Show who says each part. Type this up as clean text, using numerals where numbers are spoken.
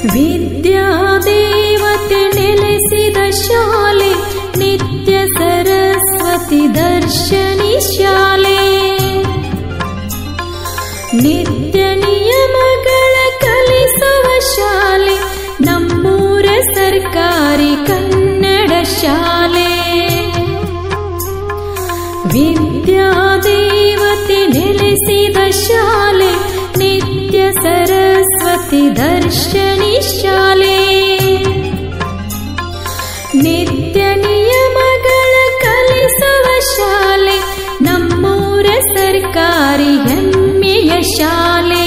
Speaker 1: ವಿದ್ಯಾದೇವತೆ ನೆಲೆಸಿದ ಶಾಲೆ ನಿತ್ಯ ಸರಸ್ವತಿ ದರ್ಶನಿ ಶಾಲೆ. ನಿತ್ಯ ನಿಯಮಗಳ ಕಲಿಸುವ ಶಾಲೆ ನಮ್ಮೂರ ಸರ್ಕಾರಿ ಕನ್ನಡ ಶಾಲೆ. ವಿದ್ಯಾದೇವತೆ ನೆಲೆಸಿದ ಶಾಲೆ ನಿತ್ಯ ಸರಸ್ವತಿ ದರ್ಶನಿ ಶಾಲೆ. ನಿತ್ಯ ನಿಯಮಗಳ ಕಲಿಸುವ ಶಾಲೆ ನಮ್ಮೂರ ಸರ್ಕಾರಿ ಹೆಮ್ಮೆಯ ಶಾಲೆ.